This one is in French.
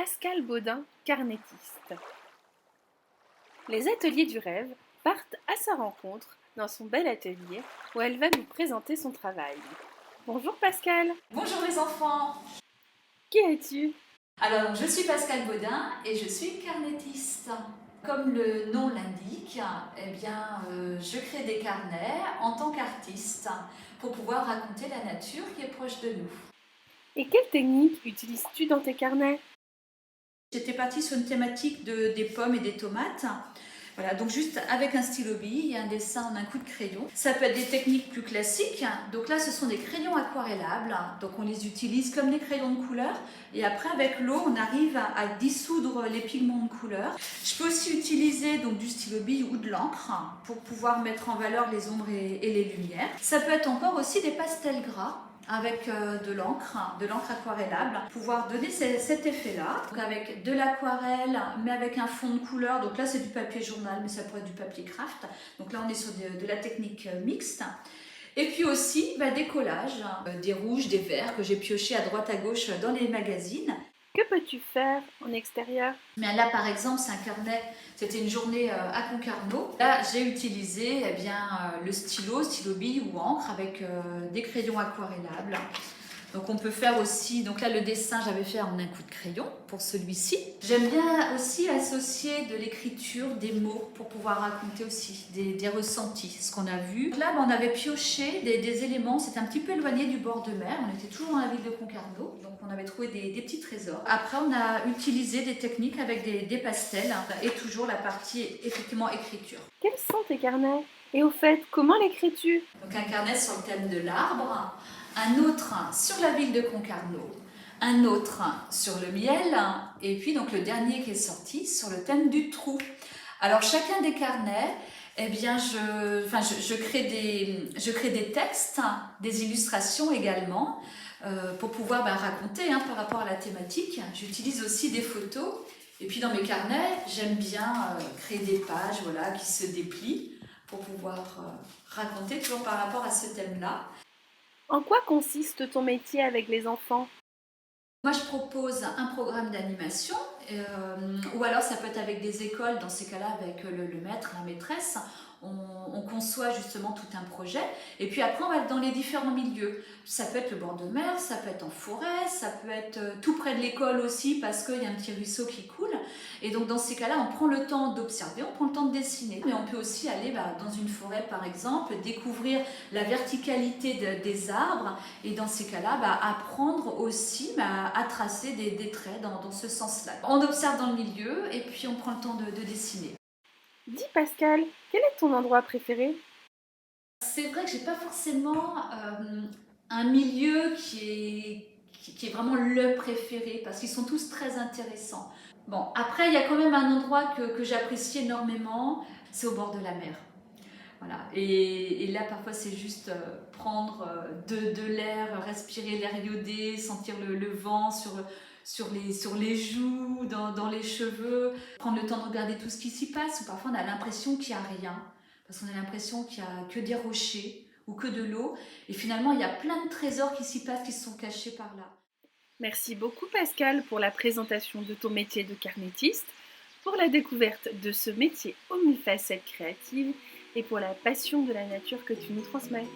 Pascal Baudin, carnétiste. Les ateliers du rêve partent à sa rencontre dans son bel atelier où elle va nous présenter son travail. Bonjour Pascal. Bonjour les enfants. Qui es-tu? Alors, je suis Pascal Baudin et je suis carnétiste. Comme le nom l'indique, je crée des carnets en tant qu'artiste pour pouvoir raconter la nature qui est proche de nous. Et quelle technique utilises-tu dans tes carnets? J'étais partie sur une thématique des pommes et des tomates. Voilà, donc juste avec un stylo bille et un dessin en un coup de crayon. Ça peut être des techniques plus classiques. Donc là, ce sont des crayons aquarellables. Donc on les utilise comme des crayons de couleur. Et après, avec l'eau, on arrive à dissoudre les pigments de couleur. Je peux aussi utiliser donc du stylo bille ou de l'encre pour pouvoir mettre en valeur les ombres et les lumières. Ça peut être encore aussi des pastels gras avec de l'encre aquarellable, pouvoir donner cet effet-là. Donc avec de l'aquarelle, mais avec un fond de couleur. Donc là, c'est du papier journal, mais ça pourrait être du papier craft. Donc là, on est sur de la technique mixte. Et puis aussi des collages, des rouges, des verts que j'ai piochés à droite à gauche dans les magazines. Que peux-tu faire en extérieur? Mais là, par exemple, c'est un carnet, c'était une journée à Concarneau. Là, j'ai utilisé le stylo bille ou encre avec des crayons aquarellables. Donc on peut faire aussi, donc là le dessin j'avais fait en un coup de crayon pour celui-ci. J'aime bien aussi associer de l'écriture, des mots pour pouvoir raconter aussi des ressentis, ce qu'on a vu. Là on avait pioché des éléments, c'était un petit peu éloigné du bord de mer, on était toujours dans la ville de Concarneau, donc on avait trouvé des petits trésors. Après on a utilisé des techniques avec des pastels et toujours la partie effectivement écriture. Quels sont tes carnets? Et au fait, comment l'écris-tu? Donc un carnet sur le thème de l'arbre, un autre sur la ville de Concarneau, un autre sur le miel, et puis donc le dernier qui est sorti sur le thème du trou. Alors chacun des carnets, je crée des textes, des illustrations également, pour pouvoir raconter par rapport à la thématique. J'utilise aussi des photos, et puis dans mes carnets, j'aime bien créer des pages qui se déplient pour pouvoir raconter toujours par rapport à ce thème-là. En quoi consiste ton métier avec les enfants? Moi, je propose un programme d'animation, ou alors ça peut être avec des écoles, dans ces cas-là avec le maître, la maîtresse. On conçoit justement tout un projet, et puis après on va être dans les différents milieux. Ça peut être le bord de mer, ça peut être en forêt, ça peut être tout près de l'école aussi parce qu'il y a un petit ruisseau qui coule. Et donc dans ces cas-là, on prend le temps d'observer, on prend le temps de dessiner. Mais on peut aussi aller dans une forêt par exemple, découvrir la verticalité des arbres, et dans ces cas-là, apprendre aussi à tracer des traits dans ce sens-là. On observe dans le milieu et puis on prend le temps de dessiner. Dis Pascal, quel est ton endroit préféré? C'est vrai que j'ai pas forcément un milieu qui est vraiment le préféré parce qu'ils sont tous très intéressants. Bon, après il y a quand même un endroit que j'apprécie énormément, c'est au bord de la mer. Voilà. Et là, parfois, c'est juste prendre de l'air, respirer l'air iodé, sentir le vent sur les joues, dans les cheveux, prendre le temps de regarder tout ce qui s'y passe. Ou parfois, on a l'impression qu'il n'y a rien, parce qu'on a l'impression qu'il n'y a que des rochers ou que de l'eau. Et finalement, il y a plein de trésors qui s'y passent, qui sont cachés par là. Merci beaucoup Pascal pour la présentation de ton métier de carnétiste, pour la découverte de ce métier aux mille facettes créatives et pour la passion de la nature que tu nous transmets.